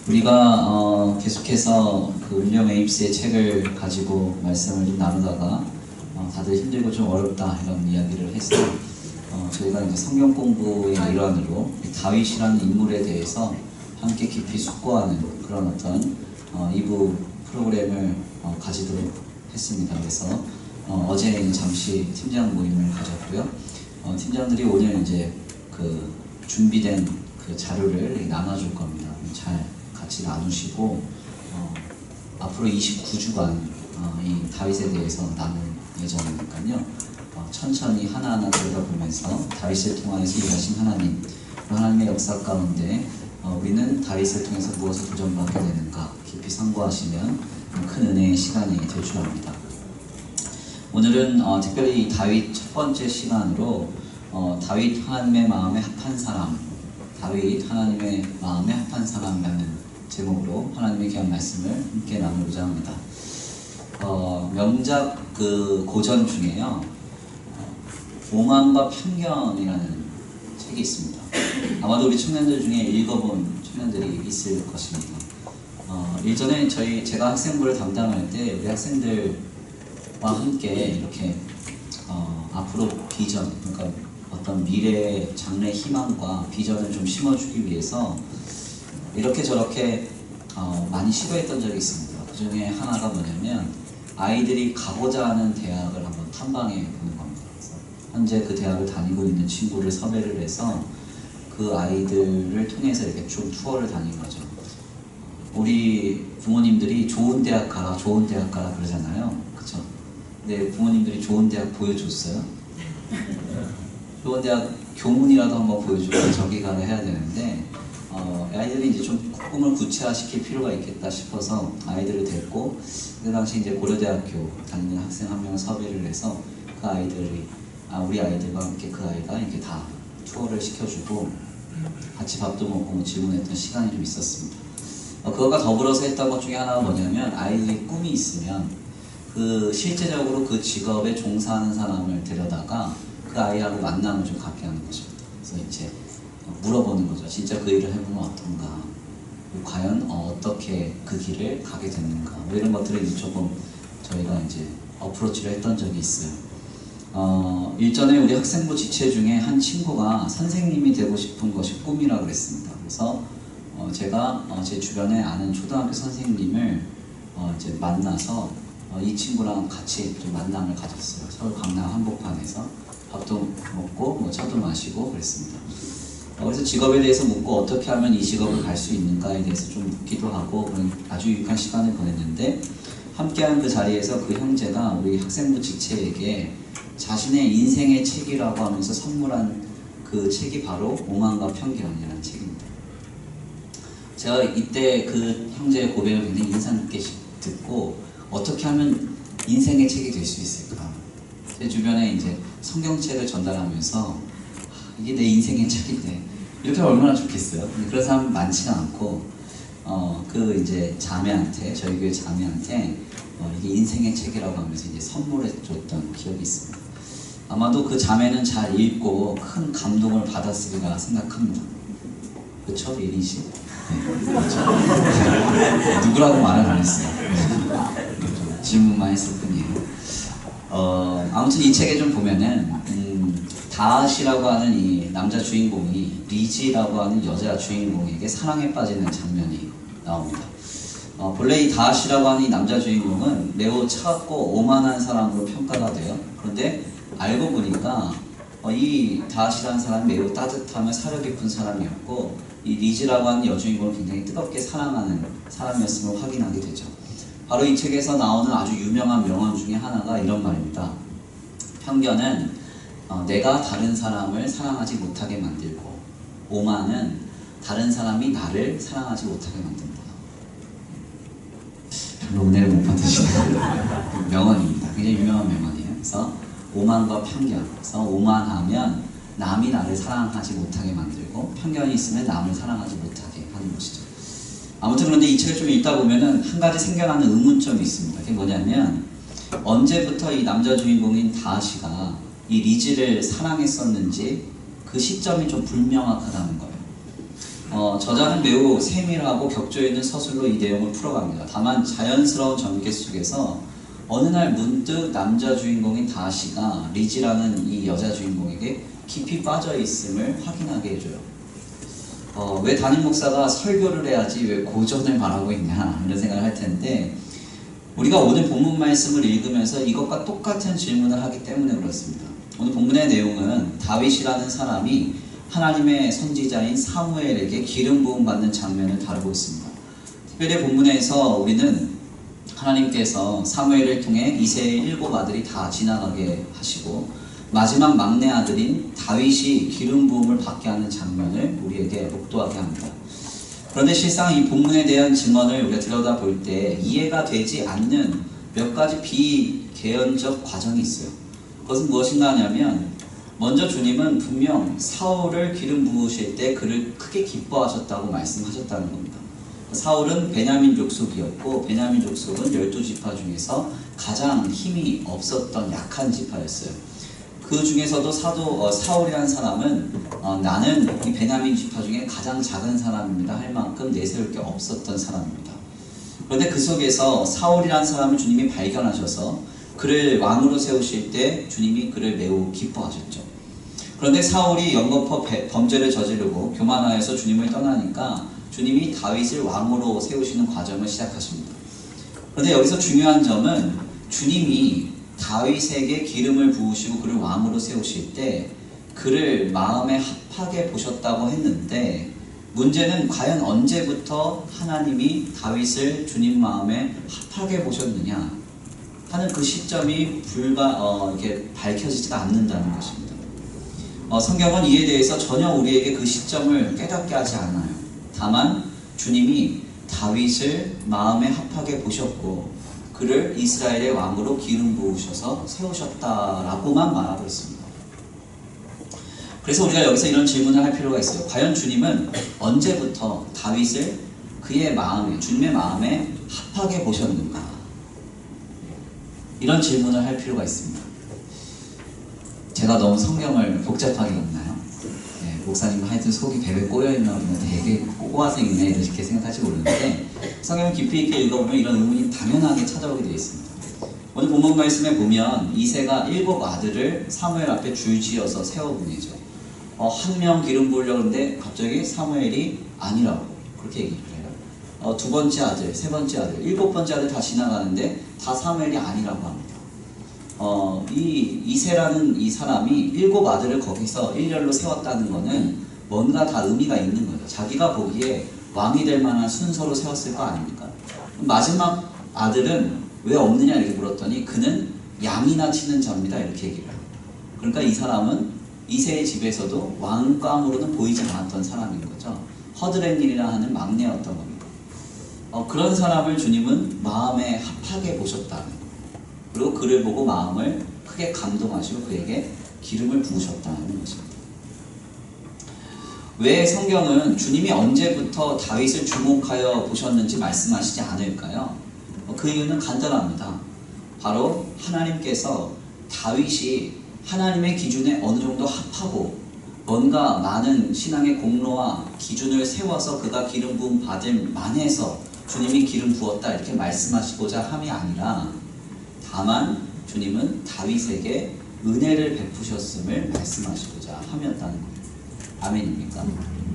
우리가 계속해서 그 윌리엄 에임스의 책을 가지고 말씀을 좀 나누다가 다들 힘들고 좀 어렵다 이런 이야기를 해서 저희가 이제 성경 공부의 일환으로 다윗이라는 인물에 대해서 함께 깊이 숙고하는 그런 어떤 2부 프로그램을 가지도록 했습니다. 그래서 어제 잠시 팀장 모임을 가졌고요. 팀장들이 오늘 이제 그 준비된 그 자료를 나눠줄 겁니다. 잘 같이 나누시고 앞으로 29주간 이 다윗에 대해서 나눌 예정이니까요. 천천히 하나하나 들여다보면서 다윗을 통하여서 일하신 하나님, 하나님의 역사 가운데 우리는 다윗을 통해서 무엇을 도전받게 되는가 깊이 상고하시면 큰 은혜의 시간이 될 줄 압니다. 오늘은 특별히 다윗 첫 번째 시간으로 다윗 하나님의 마음에 합한 사람, 다윗 하나님의 마음에 합한 사람이라는 제목으로 하나님의 귀한 말씀을 함께 나누고자 합니다. 명작 그 고전 중에요, 오만과 편견이라는 책이 있습니다. 아마도 우리 청년들 중에 읽어본 청년들이 있을 것입니다. 일전에 제가 학생부를 담당할 때 우리 학생들과 함께 이렇게 앞으로 비전, 그러니까 어떤 미래의 장래 희망과 비전을 좀 심어주기 위해서 이렇게 저렇게 많이 시도했던 적이 있습니다. 그 중에 하나가 뭐냐면 아이들이 가고자 하는 대학을 한번 탐방해 보는 겁니다. 그래서 현재 그 대학을 다니고 있는 친구를 섭외를 해서 그 아이들을 통해서 이렇게 좀 투어를 다닌 거죠. 우리 부모님들이 좋은 대학 가라, 좋은 대학 가라 그러잖아요. 그쵸? 근데 부모님들이 좋은 대학 보여줬어요? 좋은 대학 교문이라도 한번 보여주고 저기 가라 해야 되는데 아이들이 이제 좀 꿈을 구체화시킬 필요가 있겠다 싶어서 아이들을 데리고 그 당시 이제 고려대학교 다니는 학생 한 명을 섭외를 해서 그 아이들이 우리 아이들과 함께 그 아이가 이렇게 다 투어를 시켜주고 같이 밥도 먹고 뭐 질문했던 시간이 좀 있었습니다. 그것과 더불어서 했던 것 중에 하나가 뭐냐면 아이들이 꿈이 있으면 그 실제적으로 그 직업에 종사하는 사람을 데려다가 그 아이하고 만남을 좀 갖게 하는 것입니다. 그래서 이제 물어보는 거죠. 진짜 그 일을 해보면 어떤가? 과연 어떻게 그 길을 가게 됐는가? 뭐 이런 것들을 조금 저희가 이제 어프로치를 했던 적이 있어요. 일전에 우리 학생부 지체 중에 한 친구가 선생님이 되고 싶은 것이 꿈이라고 그랬습니다. 그래서 제가 제 주변에 아는 초등학교 선생님을 이제 만나서 이 친구랑 같이 좀 만남을 가졌어요. 서울 강남 한복판에서 밥도 먹고 뭐 차도 마시고 그랬습니다. 그래서 직업에 대해서 묻고 어떻게 하면 이 직업을 갈 수 있는가에 대해서 좀 묻기도 하고 그런 아주 유익한 시간을 보냈는데, 함께한 그 자리에서 그 형제가 우리 학생부 지체에게 자신의 인생의 책이라고 하면서 선물한 그 책이 바로 오만과 편견이라는 책입니다. 제가 이때 그 형제의 고백을 굉장히 인상 깊게 듣고 어떻게 하면 인생의 책이 될 수 있을까? 제 주변에 이제 성경책을 전달하면서 이게 내 인생의 책인데 이렇게 하면 얼마나 좋겠어요. 그런 사람 많지가 않고 그 이제 자매한테, 저희 교회 자매한테 이게 인생의 책이라고 하면서 이제 선물해 줬던 기억이 있습니다. 아마도 그 자매는 잘 읽고 큰 감동을 받았으리라 생각합니다. 그렇죠, 예린 씨? 네, 그렇죠. 누구라고 말을 안 했어요. 질문만 했을 뿐이에요. 아무튼 이 책에 좀 보면은 다윗이라고 하는 이 남자 주인공이 리지라고 하는 여자 주인공에게 사랑에 빠지는 장면이 나옵니다. 본래 이 다윗이라고 하는 이 남자 주인공은 매우 차갑고 오만한 사람으로 평가가 돼요. 그런데 알고 보니까 이 다윗이라는 사람이 매우 따뜻하며 사려 깊은 사람이었고, 이 리지라고 하는 여주인공을 굉장히 뜨겁게 사랑하는 사람이었음을 확인하게 되죠. 바로 이 책에서 나오는 아주 유명한 명언 중에 하나가 이런 말입니다. 편견은 내가 다른 사람을 사랑하지 못하게 만들고, 오만은 다른 사람이 나를 사랑하지 못하게 만든다. 별로 은혜를 못 받으시네요. 명언입니다. 굉장히 유명한 명언이에요. 그래서 오만과 편견, 그래서 오만하면 남이 나를 사랑하지 못하게 만들고, 편견이 있으면 남을 사랑하지 못하게 하는 것이죠. 아무튼 그런데 이 책을 좀 읽다 보면은 한 가지 생겨나는 의문점이 있습니다. 그게 뭐냐면 언제부터 이 남자 주인공인 다윗이가 이 리지를 사랑했었는지 그 시점이 좀 불명확하다는 거예요. 저자는 매우 세밀하고 격조 있는 서술로 이 내용을 풀어갑니다. 다만 자연스러운 전개 속에서 어느 날 문득 남자 주인공인 다시가 리지라는 이 여자 주인공에게 깊이 빠져 있음을 확인하게 해줘요. 왜 담임 목사가 설교를 해야지 왜 고전을 말하고 있냐 이런 생각을 할 텐데, 우리가 오늘 본문 말씀을 읽으면서 이것과 똑같은 질문을 하기 때문에 그렇습니다. 오늘 본문의 내용은 다윗이라는 사람이 하나님의 선지자인 사무엘에게 기름 부음 받는 장면을 다루고 있습니다. 특별히 본문에서 우리는 하나님께서 사무엘을 통해 이새의 7 아들이 다 지나가게 하시고 마지막 막내 아들인 다윗이 기름 부음을 받게 하는 장면을 우리에게 목도하게 합니다. 그런데 실상 이 본문에 대한 증언을 우리가 들여다볼 때 이해가 되지 않는 몇 가지 비개연적 과정이 있어요. 그것은 무엇인가 하냐면, 먼저 주님은 분명 사울을 기름 부으실 때 그를 크게 기뻐하셨다고 말씀하셨다는 겁니다. 사울은 베냐민 족속이었고 베냐민 족속은 12지파 중에서 가장 힘이 없었던 약한 지파였어요. 그 중에서도 사울이라는 사람은 나는 이 베냐민 지파 중에 가장 작은 사람입니다 할 만큼 내세울 게 없었던 사람입니다. 그런데 그 속에서 사울이라는 사람을 주님이 발견하셔서 그를 왕으로 세우실 때 주님이 그를 매우 기뻐하셨죠. 그런데 사울이 연거푸 범죄를 저지르고 교만하여서 주님을 떠나니까 주님이 다윗을 왕으로 세우시는 과정을 시작하십니다. 그런데 여기서 중요한 점은 주님이 다윗에게 기름을 부으시고 그를 왕으로 세우실 때 그를 마음에 합하게 보셨다고 했는데, 문제는 과연 언제부터 하나님이 다윗을 주님 마음에 합하게 보셨느냐 하는 그 시점이 이렇게 밝혀지지가 않는다는 것입니다. 성경은 이에 대해서 전혀 우리에게 그 시점을 깨닫게 하지 않아요. 다만 주님이 다윗을 마음에 합하게 보셨고 그를 이스라엘의 왕으로 기름 부으셔서 세우셨다라고만 말하고 있습니다. 그래서 우리가 여기서 이런 질문을 할 필요가 있어요. 과연 주님은 언제부터 다윗을 그의 마음에, 주님의 마음에 합하게 보셨는가? 이런 질문을 할 필요가 있습니다. 제가 너무 성경을 복잡하게 읽나요? 네, 목사님 하여튼 속이 베베 꼬여있나 되게 꼬아서 읽네 이렇게 생각하지 모르는데, 성경을 깊이 있게 읽어보면 이런 의문이 당연하게 찾아오게 되어 있습니다. 오늘 본문 말씀에 보면 이새가 7 아들을 사무엘 앞에 줄지어서 세워보내죠. 한 명 기름 부으려고 하는데 갑자기 사무엘이 아니라고 그렇게 얘기를 해요. 2번째 아들, 3번째 아들, 7번째 아들 다 지나가는데 다 사무엘이 아니라고 합니다. 이 이새라는 이 사람이 7 아들을 거기서 일렬로 세웠다는 것은 뭔가 다 의미가 있는 거죠. 자기가 보기에 왕이 될 만한 순서로 세웠을 거 아닙니까? 마지막 아들은 왜 없느냐 이렇게 물었더니 그는 양이나 치는 자입니다 이렇게 얘기를 해요. 그러니까 이 사람은 이새의 집에서도 왕감으로는 보이지 않았던 사람인 거죠. 허드렛일이라 하는 막내였던 겁니다. 그런 사람을 주님은 마음에 합하게 보셨다는 거예요. 그리고 그를 보고 마음을 크게 감동하시고 그에게 기름을 부으셨다는 것입니다. 왜 성경은 주님이 언제부터 다윗을 주목하여 보셨는지 말씀하시지 않을까요? 그 이유는 간단합니다. 바로 하나님께서 다윗이 하나님의 기준에 어느 정도 합하고 뭔가 많은 신앙의 공로와 기준을 세워서 그가 기름 부음 받을 만해서 주님이 기름 부었다 이렇게 말씀하시고자 함이 아니라, 다만 주님은 다윗에게 은혜를 베푸셨음을 말씀하시고자 함이었다는 거예요. 아멘입니까?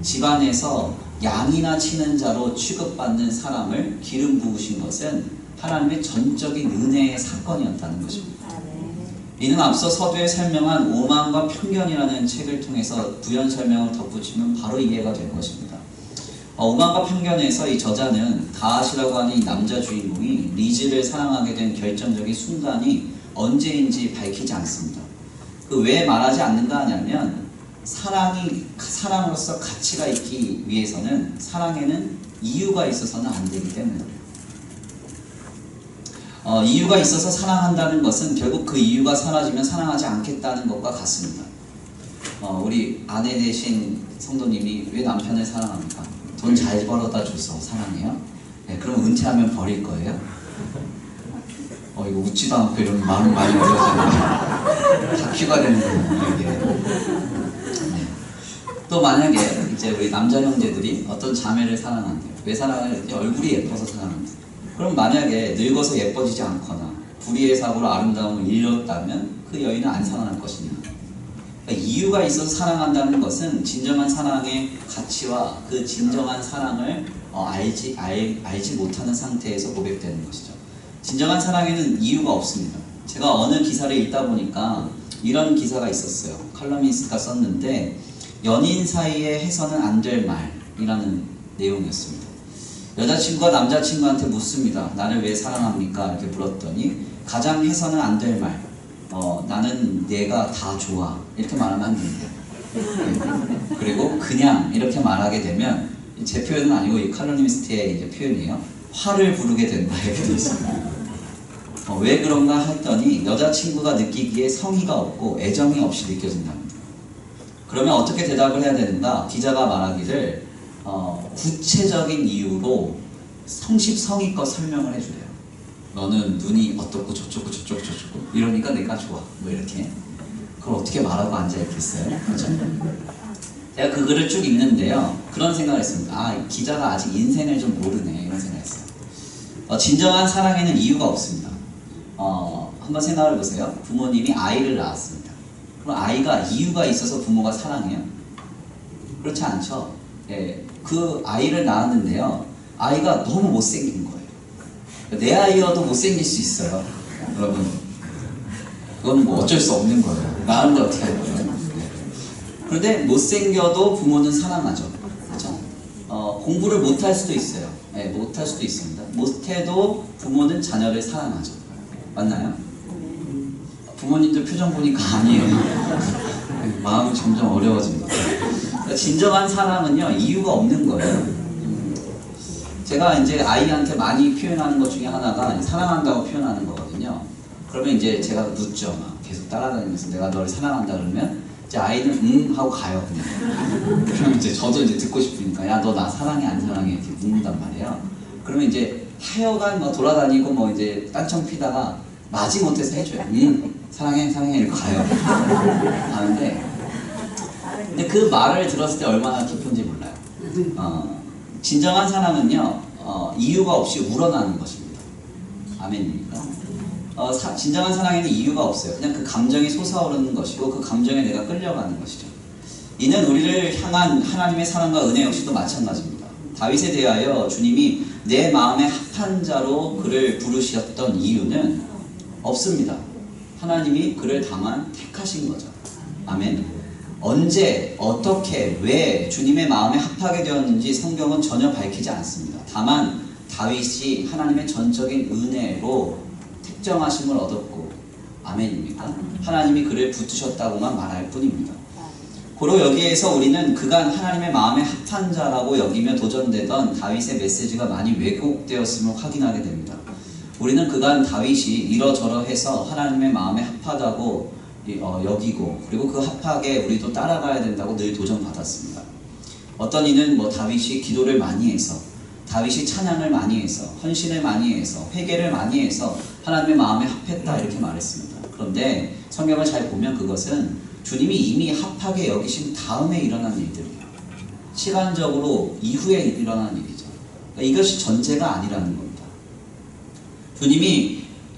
집안에서 양이나 치는 자로 취급받는 사람을 기름 부으신 것은 하나님의 전적인 은혜의 사건이었다는 것입니다. 이는 앞서 서두에 설명한 오만과 편견이라는 책을 통해서 부연 설명을 덧붙이면 바로 이해가 될 것입니다. 오만과 편견에서 이 저자는 다윗이라고 하는 이 남자 주인공이 리즈를 사랑하게 된 결정적인 순간이 언제인지 밝히지 않습니다. 그 왜 말하지 않는가 하냐면, 사랑으로서 가치가 있기 위해서는 사랑에는 이유가 있어서는 안 되기 때문입니다. 이유가 있어서 사랑한다는 것은 결국 그 이유가 사라지면 사랑하지 않겠다는 것과 같습니다. 우리 아내 되신 성도님이 왜 남편을 사랑합니까? 돈 잘 벌어다 줘서 사랑해요? 네, 그럼 은퇴하면 버릴 거예요? 이거 웃지도 않고 이러면 마음이 많이 어려워지네요. 다큐가 되는군요, 이게. 네. 또 만약에 이제 우리 남자 형제들이 어떤 자매를 사랑한대요. 왜 사랑하는지 얼굴이 예뻐서 사랑한대요. 그럼 만약에 늙어서 예뻐지지 않거나 불의의 사고로 아름다움을 잃었다면 그 여인은 안 사랑할 것이냐. 그러니까 이유가 있어서 사랑한다는 것은 진정한 사랑의 가치와 그 진정한 사랑을 알지 못하는 상태에서 고백되는 것이죠. 진정한 사랑에는 이유가 없습니다. 제가 어느 기사를 읽다 보니까 이런 기사가 있었어요. 칼럼니스트가 썼는데 연인 사이에 해서는 안 될 말이라는 내용이었습니다. 여자친구가 남자친구한테 묻습니다. 나를 왜 사랑합니까? 이렇게 물었더니 가장 해서는 안 될 말, 나는 내가 다 좋아 이렇게 말하면 안 된대요. 네. 그리고 그냥 이렇게 말하게 되면 제 표현은 아니고 이 칼럼니스트의 이제 표현이에요. 화를 부르게 된다 이렇게 되어 있습니다. 왜 그런가 했더니 여자친구가 느끼기에 성의가 없고 애정이 없이 느껴진답니다. 그러면 어떻게 대답을 해야 되는가? 기자가 말하기를 구체적인 이유로 성실성의껏 설명을 해주래요. 너는 눈이 어떻고 저쩌고 저쩌고 저쩌고 이러니까 내가 좋아 뭐 이렇게. 그걸 어떻게 말하고 앉아있겠어요? 그렇죠? 제가 그 글을 쭉 읽는데요 그런 생각을 했습니다. 기자가 아직 인생을 좀 모르네 이런 생각을 했어요. 진정한 사랑에는 이유가 없습니다. 한번 생각을 해보세요. 부모님이 아이를 낳았습니다. 그럼 아이가 이유가 있어서 부모가 사랑해요? 그렇지 않죠. 예, 그 아이를 낳았는데요 아이가 너무 못생긴 거예요. 내 아이여도 못생길 수 있어요 여러분. 그건 뭐 어쩔 수 없는 거예요. 낳았는데 어떻게 할 거예요. 네. 그런데 못생겨도 부모는 사랑하죠. 그렇죠? 공부를 못할 수도 있어요. 네, 못할 수도 있습니다. 못해도 부모는 자녀를 사랑하죠. 맞나요? 부모님들 표정 보니까 아니에요. 마음이 점점 어려워집니다. 그러니까 진정한 사랑은요 이유가 없는 거예요. 제가 이제 아이한테 많이 표현하는 것 중에 하나가 사랑한다고 표현하는 거거든요. 그러면 이제 제가 묻죠. 막 계속 따라다니면서 내가 너를 사랑한다 그러면 이제 아이는 하고 가요 그냥. 그럼 이제 저도 이제 듣고 싶으니까 야 너 나 사랑해 안 사랑해 이렇게 묻는단 말이에요. 그러면 이제 하여간 뭐 돌아다니고 뭐 이제 딴청 피다가 마지못해서 해줘요. 사랑해 사랑해 이렇게 가요. 가는데 근데 그 말을 들었을 때 얼마나 깊은지 몰라요. 진정한 사랑은요 이유가 없이 우러나는 것입니다. 아멘입니까? 진정한 사랑에는 이유가 없어요. 그냥 그 감정이 솟아오르는 것이고 그 감정에 내가 끌려가는 것이죠. 이는 우리를 향한 하나님의 사랑과 은혜 역시도 마찬가지입니다. 다윗에 대하여 주님이 내 마음에 합한 자로 그를 부르셨던 이유는 없습니다. 하나님이 그를 다만 택하신 거죠. 아멘. 언제, 어떻게, 왜 주님의 마음에 합하게 되었는지 성경은 전혀 밝히지 않습니다. 다만 다윗이 하나님의 전적인 은혜로 특정하심을 얻었고, 아멘입니까? 하나님이 그를 붙으셨다고만 말할 뿐입니다. 고로 여기에서 우리는 그간 하나님의 마음에 합한 자라고 여기며 도전되던 다윗의 메시지가 많이 왜곡되었음을 확인하게 됩니다. 우리는 그간 다윗이 이러저러해서 하나님의 마음에 합하다고 여기고 그리고 그 합하게 우리도 따라가야 된다고 늘 도전받았습니다. 어떤 이는 다윗이 기도를 많이 해서 다윗이 찬양을 많이 해서 헌신을 많이 해서 회개를 많이 해서 하나님의 마음에 합했다 이렇게 말했습니다. 그런데 성경을 잘 보면 그것은 주님이 이미 합하게 여기신 다음에 일어난 일들이에요. 시간적으로 이후에 일어난 일이죠. 그러니까 이것이 전제가 아니라는 겁니다.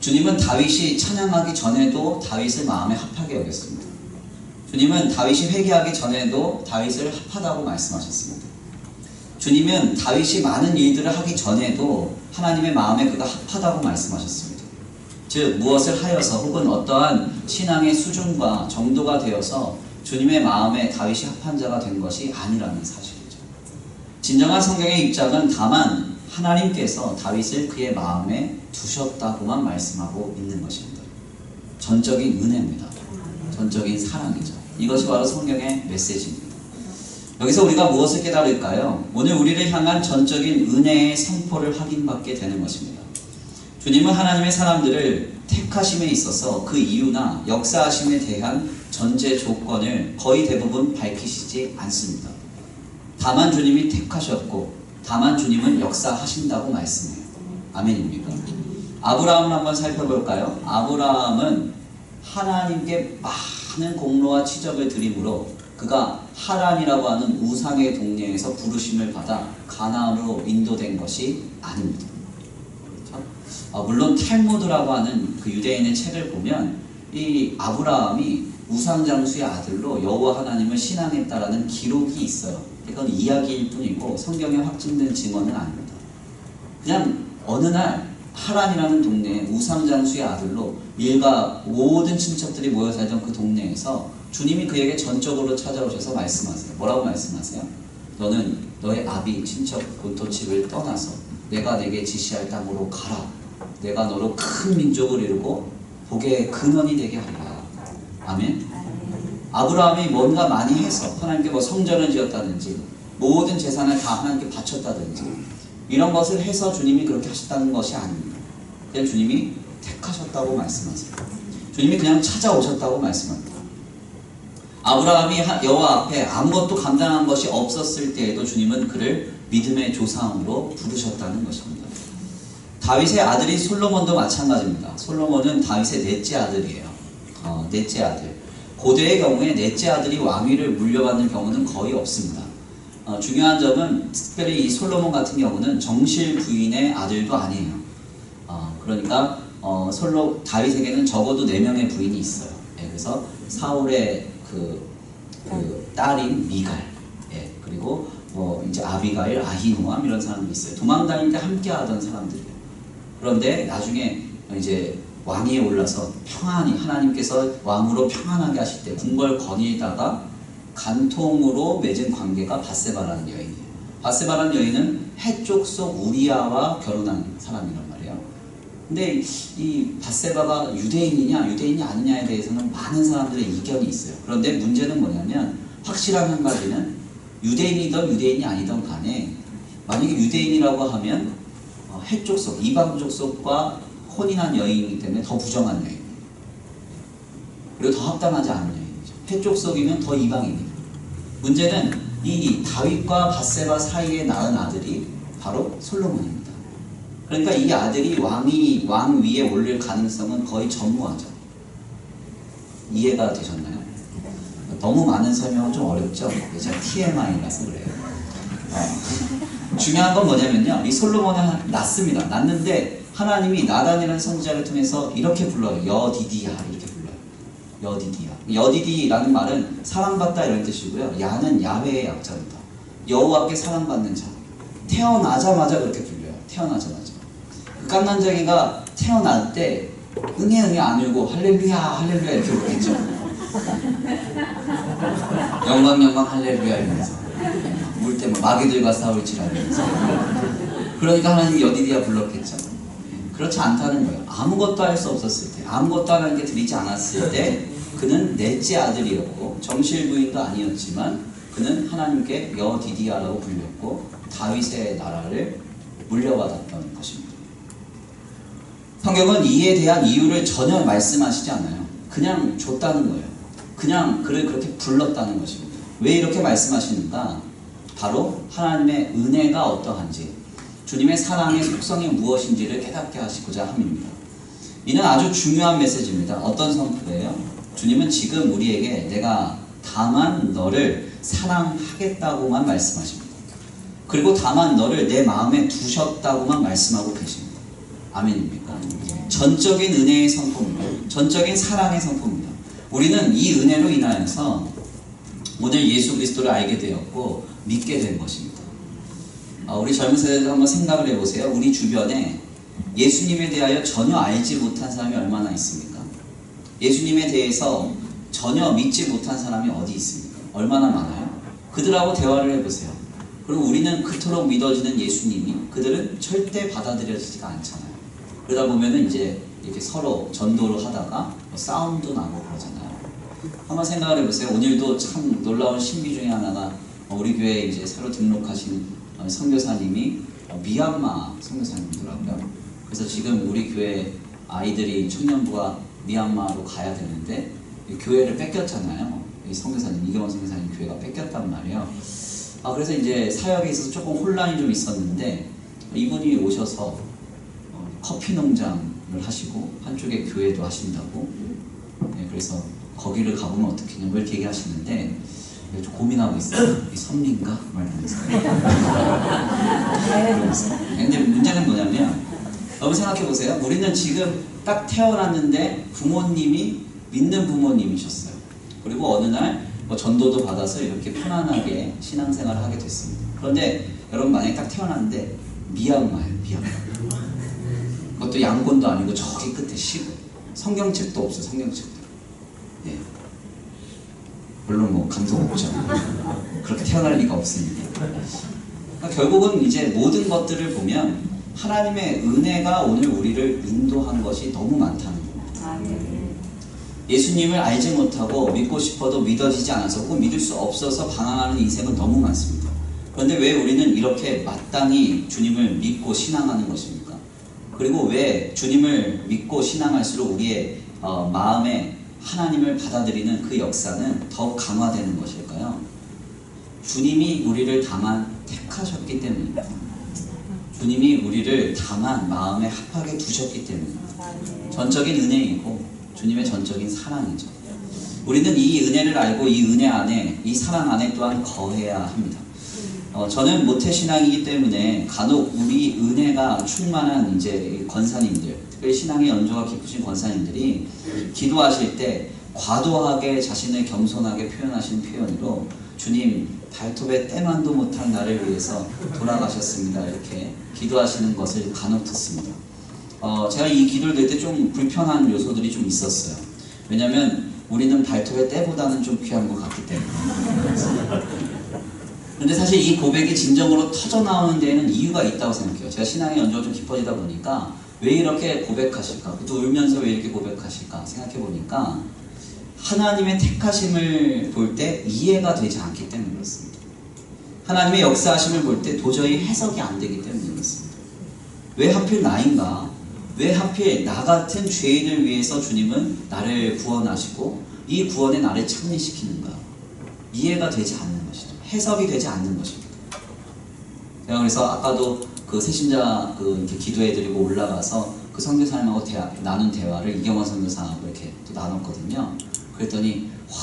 주님은 다윗이 찬양하기 전에도 다윗을 마음에 합하게 여겼습니다. 주님은 다윗이 회개하기 전에도 다윗을 합하다고 말씀하셨습니다. 주님은 다윗이 많은 일들을 하기 전에도 하나님의 마음에 그가 합하다고 말씀하셨습니다. 즉 무엇을 하여서 혹은 어떠한 신앙의 수준과 정도가 되어서 주님의 마음에 다윗이 합한 자가 된 것이 아니라는 사실이죠. 진정한 성경의 입장은 다만 하나님께서 다윗을 그의 마음에 두셨다고만 말씀하고 있는 것입니다. 전적인 은혜입니다. 전적인 사랑이죠. 이것이 바로 성경의 메시지입니다. 여기서 우리가 무엇을 깨달을까요? 오늘 우리를 향한 전적인 은혜의 선포를 확인받게 되는 것입니다. 주님은 하나님의 사람들을 택하심에 있어서 그 이유나 역사하심에 대한 전제 조건을 거의 대부분 밝히시지 않습니다. 다만 주님이 택하셨고 다만 주님은 역사하신다고 말씀해요. 아멘입니까? 아브라함을 한번 살펴볼까요? 아브라함은 하나님께 많은 공로와 치적을 드림으로 그가 하란이라고 하는 우상의 동네에서 부르심을 받아 가나안으로 인도된 것이 아닙니다. 그렇죠? 물론 탈무드라고 하는 그 유대인의 책을 보면 이 아브라함이 우상장수의 아들로 여호와 하나님을 신앙했다라는 기록이 있어요. 이건 이야기일 뿐이고 성경에 확증된 증언은 아닙니다. 그냥 어느 날 하란이라는 동네에 우상장수의 아들로 일가 모든 친척들이 모여 살던 그 동네에서 주님이 그에게 전적으로 찾아오셔서 말씀하세요. 뭐라고 말씀하세요? 너는 너의 아비 친척 본토집을 떠나서 내가 내게 지시할 땅으로 가라. 내가 너로 큰 민족을 이루고 복의 근원이 되게 하리라. 아멘. 아브라함이 뭔가 많이 해서 하나님께 뭐 성전을 지었다든지 모든 재산을 다 하나님께 바쳤다든지 이런 것을 해서 주님이 그렇게 하셨다는 것이 아닙니다. 그냥 주님이 택하셨다고 말씀하세요. 주님이 그냥 찾아오셨다고 말씀합니다. 아브라함이 여호와 앞에 아무것도 감당한 것이 없었을 때에도 주님은 그를 믿음의 조상으로 부르셨다는 것입니다. 다윗의 아들인 솔로몬도 마찬가지입니다. 솔로몬은 다윗의 넷째 아들이에요. 넷째 아들. 고대의 경우에 넷째 아들이 왕위를 물려받는 경우는 거의 없습니다. 중요한 점은 특별히 이 솔로몬 같은 경우는 정실 부인의 아들도 아니에요. 그러니까 다윗에게는 적어도 4명의 부인이 있어요. 예, 그래서 사울의 그 딸인 미갈, 예, 그리고 이제 아비가일, 아히노암 이런 사람들이 있어요. 도망 다닐 때 함께 하던 사람들이에요. 그런데 나중에 이제 왕위에 올라서 평안히 하나님께서 왕으로 평안하게 하실 때 궁궐 거닐다가 간통으로 맺은 관계가 밧세바라는 여인이에요. 밧세바라는 여인은 해쪽 속 우리아와 결혼한 사람이란 말이에요. 근데 이 밧세바가 유대인이냐 유대인이 아니냐에 대해서는 많은 사람들의 이견이 있어요. 그런데 문제는 뭐냐면 확실한 한 가지는 유대인이든 유대인이 아니든 간에 만약에 유대인이라고 하면 해쪽 속, 이방족 속과 혼인한 여인이기 때문에 더 부정한 여인이에요. 그리고 더 합당하지 않은 여인이죠. 해쪽 속이면 더 이방인이에요. 문제는 이 다윗과 밧세바 사이에 낳은 아들이 바로 솔로몬입니다. 그러니까 이 아들이 왕 위에 올릴 가능성은 거의 전무하죠. 이해가 되셨나요? 너무 많은 설명은 좀 어렵죠? 제가 TMI라서 그래요. 중요한 건 뭐냐면요. 이 솔로몬이 낳습니다. 낳는데 하나님이 나단이라는 선지자를 통해서 이렇게 불러요. 여디디야 이렇게 불러요. 여디디야. 여디디라는 말은 사랑받다 이런 뜻이고요. 야는 야훼의 약자입니다. 여호와께 사랑받는 자. 태어나자마자 그렇게 불려요. 태어나자마자. 그 깜난쟁이가 태어날 때 응애 안 울고 할렐루야 할렐루야 이렇게 울겠죠. 영광 할렐루야 이러면서 울 때 뭐 마귀들과 싸울지라면서. 그러니까 하나님이 여디디야 불렀겠죠. 그렇지 않다는 거예요. 아무것도 할 수 없었을 때, 아무것도 하나님께 드리지 않았을 때 그는 넷째 아들이었고 정실부인도 아니었지만 그는 하나님께 여디디야라고 불렸고 다윗의 나라를 물려받았던 것입니다. 성경은 이에 대한 이유를 전혀 말씀하시지 않아요. 그냥 줬다는 거예요. 그냥 그를 그렇게 불렀다는 것입니다. 왜 이렇게 말씀하시는가? 바로 하나님의 은혜가 어떠한지, 주님의 사랑의 속성이 무엇인지를 깨닫게 하시고자 함입니다. 이는 아주 중요한 메시지입니다. 어떤 선포예요? 주님은 지금 우리에게 내가 다만 너를 사랑하겠다고만 말씀하십니다. 그리고 다만 너를 내 마음에 두셨다고만 말씀하고 계십니다. 아멘입니까? 전적인 은혜의 선포입니다. 전적인 사랑의 선포입니다. 우리는 이 은혜로 인하여서 오늘 예수 그리스도를 알게 되었고 믿게 된 것입니다. 우리 젊은 세대들 한번 생각을 해보세요. 우리 주변에 예수님에 대하여 전혀 알지 못한 사람이 얼마나 있습니까? 예수님에 대해서 전혀 믿지 못한 사람이 어디 있습니까? 얼마나 많아요? 그들하고 대화를 해보세요. 그리고 우리는 그토록 믿어지는 예수님이 그들은 절대 받아들여지지가 않잖아요. 그러다 보면은 이제 이렇게 서로 전도를 하다가 싸움도 나고 그러잖아요. 한번 생각을 해보세요. 오늘도 참 놀라운 신비 중에 하나가 우리 교회에 이제 새로 등록하신 선교사님이 미얀마 선교사님이더라고요. 그래서 지금 우리 교회 아이들이 청년부가 미얀마로 가야 되는데 교회를 뺏겼잖아요. 이 선교사님, 이경원 선교사님 교회가 뺏겼단 말이에요. 그래서 이제 사역에 있어서 조금 혼란이 좀 있었는데 이분이 오셔서 커피 농장을 하시고 한쪽에 교회도 하신다고. 그래서 거기를 가보면 어떻겠냐고 이렇게 얘기하시는데 좀 고민하고 있어요. 이 섭리인가? 말하면서. 근데 문제는 뭐냐면, 여러분 생각해 보세요. 우리는 지금 딱 태어났는데 부모님이 믿는 부모님이셨어요. 그리고 어느 날 뭐 전도도 받아서 이렇게 편안하게 신앙생활을 하게 됐습니다. 그런데 여러분 만약에 딱 태어났는데 미얀마예요. 미얀마. 그것도 양곤도 아니고 저기 끝에 시골. 성경책도 없어요. 성경책도. 예. 물론 뭐 감동 없죠. 그렇게 태어날 리가 없습니다. 그러니까 결국은 이제 모든 것들을 보면 하나님의 은혜가 오늘 우리를 인도한 것이 너무 많다는 겁니다. 예수님을 알지 못하고 믿고 싶어도 믿어지지 않아서 혹은 믿을 수 없어서 방황하는 인생은 너무 많습니다. 그런데 왜 우리는 이렇게 마땅히 주님을 믿고 신앙하는 것입니까? 그리고 왜 주님을 믿고 신앙할수록 우리의 마음에 하나님을 받아들이는 그 역사는 더욱 강화되는 것일까요? 주님이 우리를 다만 택하셨기 때문입니다. 주님이 우리를 다만 마음에 합하게 두셨기 때문입니다. 전적인 은혜이고 주님의 전적인 사랑이죠. 우리는 이 은혜를 알고 이 은혜 안에, 이 사랑 안에 또한 거해야 합니다. 저는 모태신앙이기 때문에 간혹 우리 은혜가 충만한 이제 권사님들, 특별히 신앙의 연조가 깊으신 권사님들이 기도하실 때 과도하게 자신을 겸손하게 표현하신 표현으로 주님 발톱에 때만도 못한 나를 위해서 돌아가셨습니다. 이렇게 기도하시는 것을 간혹 듣습니다. 제가 이 기도를 들 때 좀 불편한 요소들이 좀 있었어요. 왜냐면 우리는 발톱의 때보다는 좀 귀한 것 같기 때문에. 근데 사실 이 고백이 진정으로 터져나오는 데에는 이유가 있다고 생각해요. 제가 신앙의 연조가 좀 깊어지다 보니까 왜 이렇게 고백하실까? 또 울면서 왜 이렇게 고백하실까? 생각해 보니까 하나님의 택하심을 볼 때 이해가 되지 않기 때문에 그렇습니다. 하나님의 역사하심을 볼 때 도저히 해석이 안 되기 때문에 그렇습니다. 왜 하필 나인가? 왜 하필 나 같은 죄인을 위해서 주님은 나를 구원하시고 이 구원에 나를 참여시키는가? 이해가 되지 않는 것이죠. 해석이 되지 않는 것입니다. 제가 그래서 아까도 그 새신자 이렇게 기도해드리고 올라가서 그 선교사님하고 나눈 대화를 이경원 선교사하고 이렇게 또 나눴거든요. 그랬더니 와,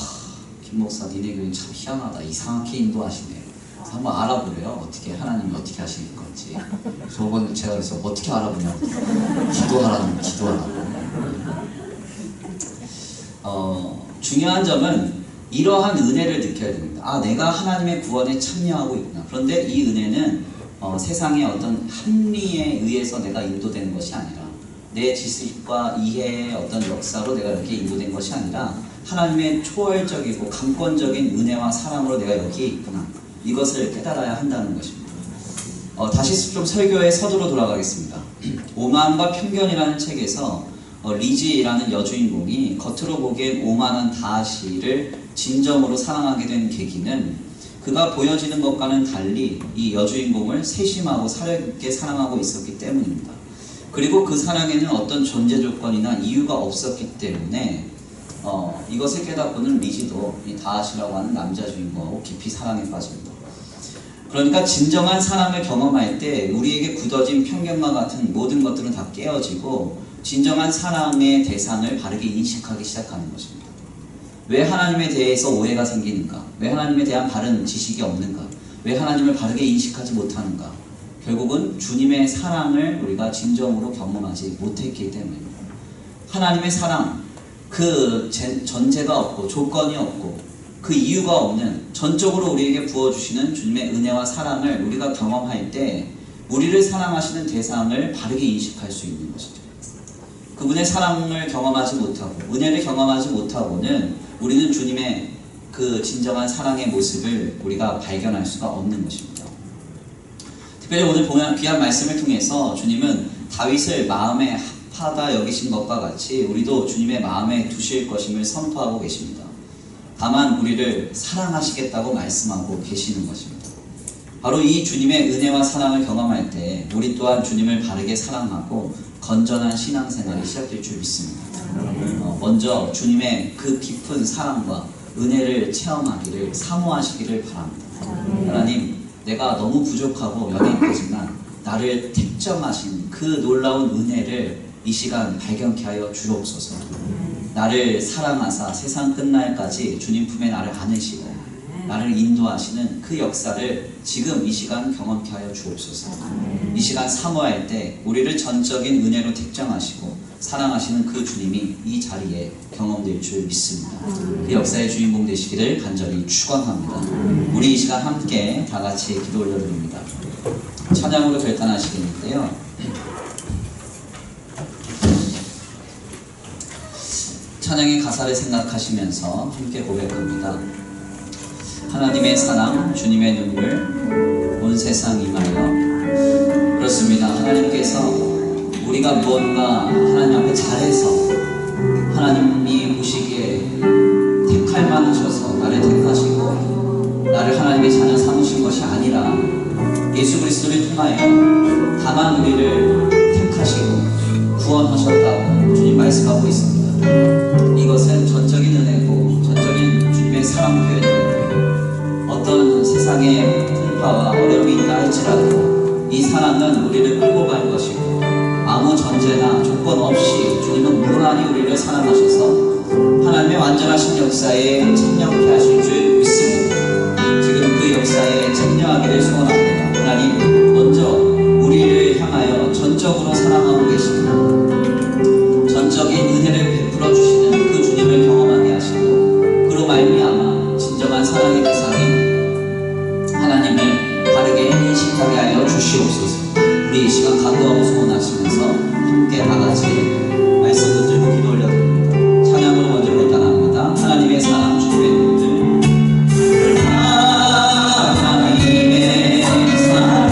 김 목사 니네 교회는 참 희한하다. 이상하게 인도하시네. 그래서 한번 알아보래요. 어떻게 하나님이 어떻게 하시는 건지. 저번 제가 그래서 어떻게 알아보냐고. 기도하라고. 중요한 점은 이러한 은혜를 느껴야 됩니다. 아, 내가 하나님의 구원에 참여하고 있구나. 그런데 이 은혜는 세상의 어떤 합리에 의해서 내가 인도되는 것이 아니라 내 지식과 이해의 어떤 역사로 내가 이렇게 인도된 것이 아니라 하나님의 초월적이고 강권적인 은혜와 사랑으로 내가 여기에 있구나. 이것을 깨달아야 한다는 것입니다. 다시 좀 설교의 서두로 돌아가겠습니다. 오만과 편견이라는 책에서 리지라는 여주인공이 겉으로 보기엔 오만한 다하시를 진정으로 사랑하게 된 계기는 그가 보여지는 것과는 달리 이 여주인공을 세심하고 사려 깊게 사랑하고 있었기 때문입니다. 그리고 그 사랑에는 어떤 존재 조건이나 이유가 없었기 때문에 이것을 깨닫고는 리지도 이 다하시라고 하는 남자 주인공하고 깊이 사랑에 빠집니다. 그러니까 진정한 사랑을 경험할 때 우리에게 굳어진 편견과 같은 모든 것들은 다 깨어지고 진정한 사랑의 대상을 바르게 인식하기 시작하는 것입니다. 왜 하나님에 대해서 오해가 생기는가? 왜 하나님에 대한 바른 지식이 없는가? 왜 하나님을 바르게 인식하지 못하는가? 결국은 주님의 사랑을 우리가 진정으로 경험하지 못했기 때문입니다. 하나님의 사랑, 그 전제가 없고 조건이 없고 그 이유가 없는 전적으로 우리에게 부어주시는 주님의 은혜와 사랑을 우리가 경험할 때 우리를 사랑하시는 대상을 바르게 인식할 수 있는 것이죠. 그분의 사랑을 경험하지 못하고 은혜를 경험하지 못하고는 우리는 주님의 그 진정한 사랑의 모습을 우리가 발견할 수가 없는 것입니다. 특별히 오늘 귀한 말씀을 통해서 주님은 다윗을 마음에 합하다 여기신 것과 같이 우리도 주님의 마음에 두실 것임을 선포하고 계십니다. 다만 우리를 사랑하시겠다고 말씀하고 계시는 것입니다. 바로 이 주님의 은혜와 사랑을 경험할 때 우리 또한 주님을 바르게 사랑하고 건전한 신앙생활이 시작될 줄 믿습니다. 먼저 주님의 그 깊은 사랑과 은혜를 체험하기를 사모하시기를 바랍니다. 하나님, 내가 너무 부족하고 연약하지만 나를 택정하신 그 놀라운 은혜를 이 시간 발견케 하여 주옵소서. 나를 사랑하사 세상 끝날까지 주님 품에 나를 안으시고 나를 인도하시는 그 역사를 지금 이 시간 경험케 하여 주옵소서. 이 시간 사모할 때 우리를 전적인 은혜로 택정하시고 사랑하시는 그 주님이 이 자리에 경험될 줄 믿습니다. 그 역사의 주인공 되시기를 간절히 축원합니다. 우리 이 시간 함께 다 같이 기도 올려드립니다. 찬양으로 결단하시겠는데요. 찬양의 가사를 생각하시면서 함께 고백합니다. 하나님의 사랑, 주님의 눈물, 온 세상 임하여. 그렇습니다. 하나님께서 우리가 무언가 하나님 앞에 잘해서 하나님이 보시기에 택할 만하셔서 나를 택하시고 나를 하나님의 자녀 삼으신 것이 아니라 예수 그리스도를 통하여 다만 우리를 택하시고 구원하셨다고 주님 말씀하고 있습니다. 이것은 전적인 은혜고 전적인 주님의 사랑 표현입니다. 어떤 세상의 풍파와 어려움이 있다 할지라도 이 사랑은 우리를 끌고 갈 것이고 아무 전제나 조건 없이 주님은 무한히 우리를 사랑하셔서 하나님의 완전하신 역사에 참여케 하실 줄 믿습니다. 지금 그 역사에 참여하기를 소원합니다. 하나님 먼저 우리를 향하여 전적으로 사랑하고 계십니다. 전적인 은혜를 베풀어 주시는 그 주님을 경험하게 하시고 그로 말미암아 진정한 사랑의 대상인 하나님을 바르게 인식하게 하여 주시옵소서. 우리 이 시간 간구하고 소원하시면서 함께 다같이 말씀 붙들고 기도 올려드립니다. 찬양으로 먼저 결단합니다. 하나님의 사랑, 주님의 눈물. 하나님의 사랑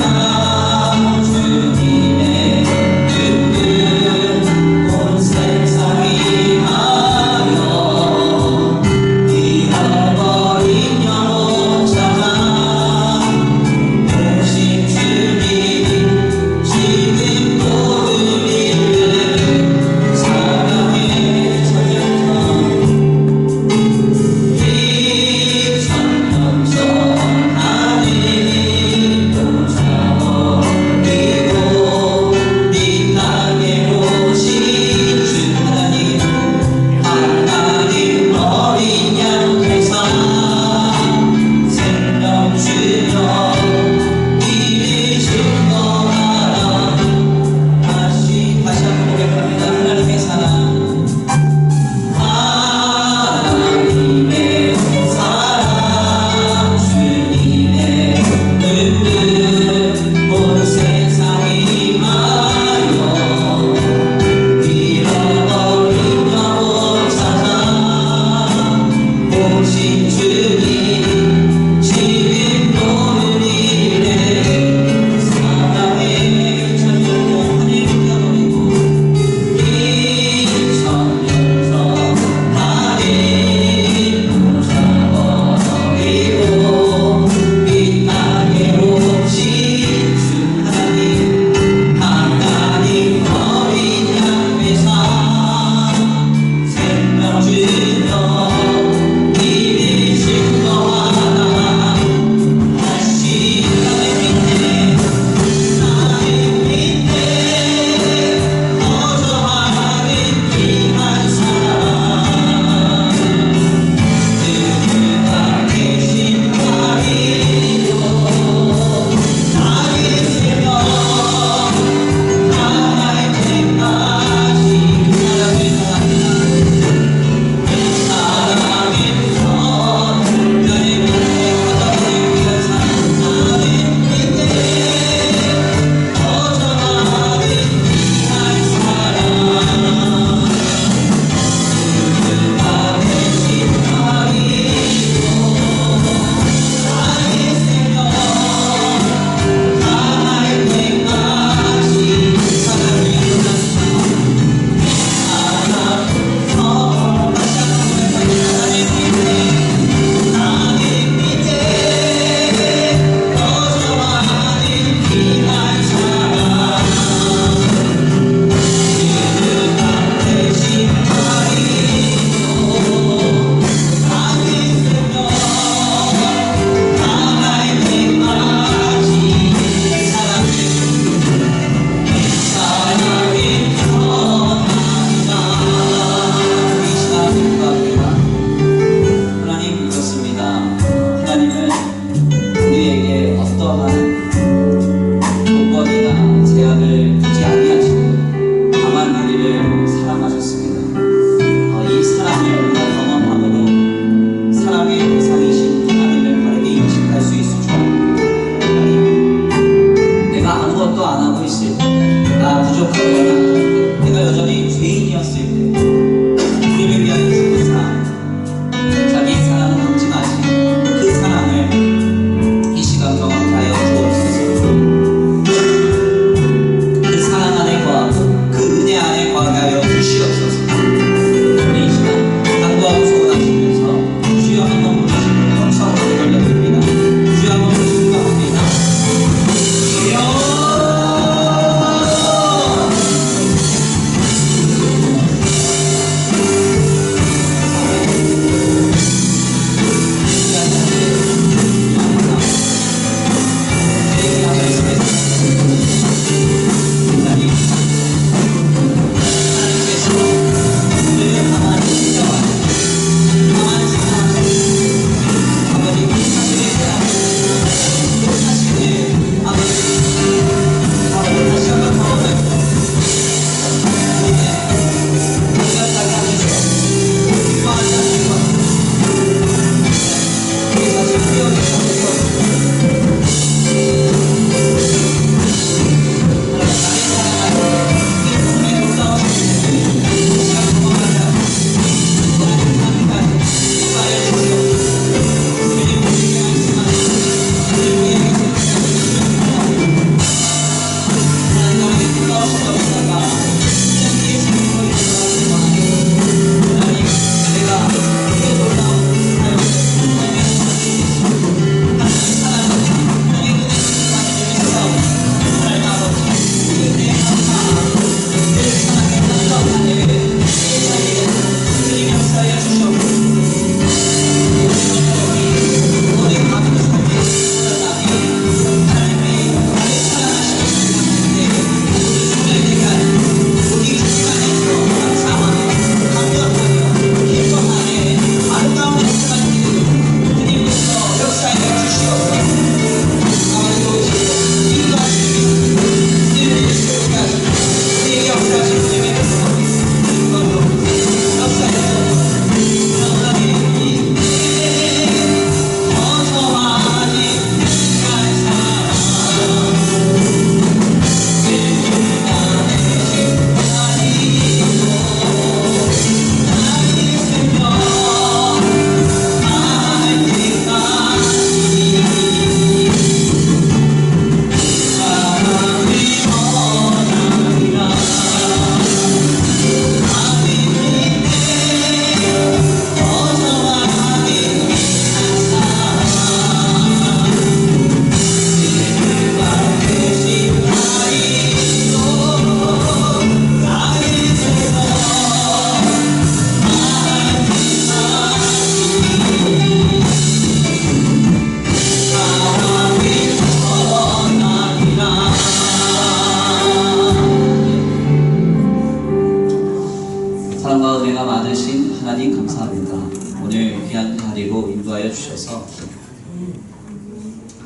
사랑과 은혜가 많으신 하나님 감사합니다. 오늘 귀한 자리로 인도하여 주셔서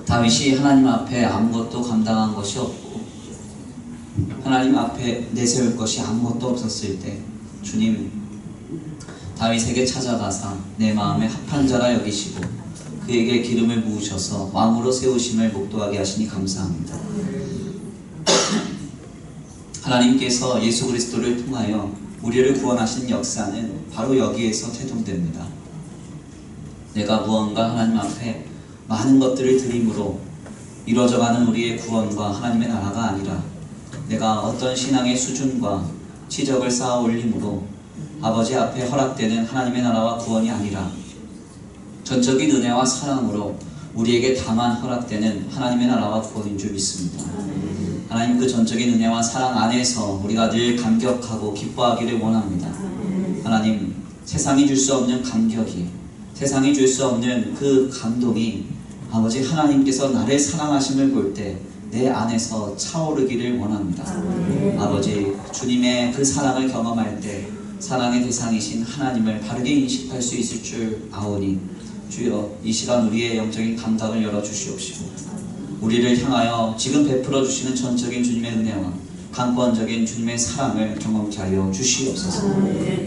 다윗이 하나님 앞에 아무것도 감당한 것이 없고 하나님 앞에 내세울 것이 아무것도 없었을 때 주님 다윗에게 찾아가사 내 마음에 합한 자라 여기시고 그에게 기름을 부으셔서 왕으로 세우심을 목도하게 하시니 감사합니다. 하나님께서 예수 그리스도를 통하여 우리를 구원하신 역사는 바로 여기에서 태동됩니다. 내가 무언가 하나님 앞에 많은 것들을 드림으로 이루어져가는 우리의 구원과 하나님의 나라가 아니라 내가 어떤 신앙의 수준과 지적을 쌓아 올림으로 아버지 앞에 허락되는 하나님의 나라와 구원이 아니라 전적인 은혜와 사랑으로 우리에게 다만 허락되는 하나님의 나라와 구원인 줄 믿습니다. 하나님 그 전적인 은혜와 사랑 안에서 우리가 늘 감격하고 기뻐하기를 원합니다. 하나님 세상이 줄 수 없는 감격이 세상이 줄 수 없는 그 감동이 아버지 하나님께서 나를 사랑하심을 볼 때 내 안에서 차오르기를 원합니다. 아버지 주님의 그 사랑을 경험할 때 사랑의 대상이신 하나님을 바르게 인식할 수 있을 줄 아오니 주여 이 시간 우리의 영적인 감각을 열어주시옵시고 우리를 향하여 지금 베풀어 주시는 전적인 주님의 은혜와 강권적인 주님의 사랑을 경험케 하여 주시옵소서.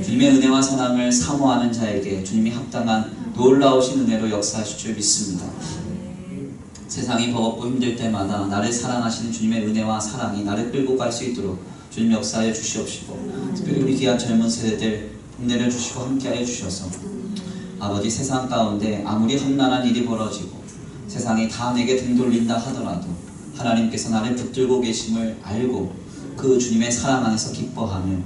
주님의 은혜와 사랑을 사모하는 자에게 주님이 합당한 놀라우신 은혜로 역사하실 줄 믿습니다. 세상이 버겁고 힘들 때마다 나를 사랑하시는 주님의 은혜와 사랑이 나를 끌고 갈 수 있도록 주님 역사하여 주시옵시고 특별히 우리 귀한 젊은 세대들 힘내려 주시고 함께하여 주셔서 아버지 세상 가운데 아무리 험난한 일이 벌어지고 세상이 다 내게 등 돌린다 하더라도 하나님께서 나를 붙들고 계심을 알고 그 주님의 사랑 안에서 기뻐하며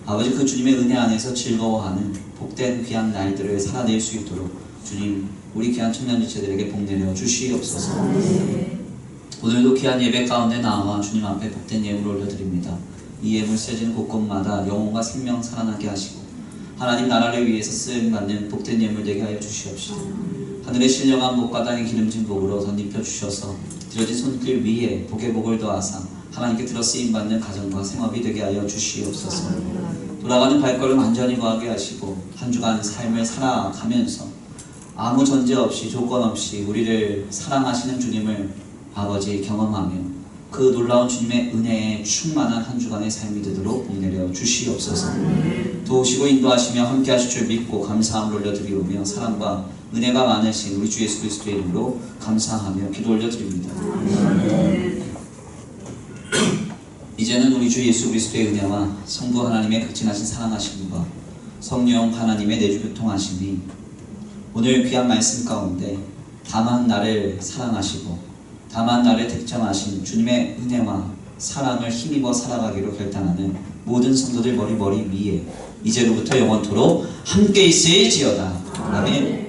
아버지 그 주님의 은혜 안에서 즐거워하는 복된 귀한 날들을 살아낼 수 있도록 주님 우리 귀한 청년지체들에게 복 내려 주시옵소서. 오늘도 귀한 예배 가운데 나와 주님 앞에 복된 예물을 올려드립니다. 이 예물 쓰여지는 곳곳마다 영혼과 생명 살아나게 하시고 하나님 나라를 위해서 쓰임받는 복된 예물 되게 하여 주시옵시고 하늘의 신령한 목과 땅의 기름진 복으로 덧입혀 주셔서 드려진 손길 위에 복의 복을 더하사 하나님께 들어 쓰임받는 가정과 생업이 되게 하여 주시옵소서. 돌아가는 발걸음 안전히 거하게 하시고 한 주간 삶을 살아가면서 아무 전제 없이 조건 없이 우리를 사랑하시는 주님을 아버지 경험하며 그 놀라운 주님의 은혜에 충만한 한 주간의 삶이 되도록 복 내려 주시옵소서. 도우시고 인도하시며 함께 하실 줄 믿고 감사함을 올려드리오며 사랑과 은혜가 많으신 우리 주 예수 그리스도의 이름으로 감사하며 기도 올려드립니다. 이제는 우리 주 예수 그리스도의 은혜와 성부 하나님의 극진하신 사랑하심과 성령 하나님의 내주 교통하심이 오늘 귀한 말씀 가운데 다만 나를 사랑하시고 다만 나를 택정하신 주님의 은혜와 사랑을 힘입어 살아가기로 결단하는 모든 성도들 머리 위에 이제로부터 영원토록 함께 있을지어다. 아멘.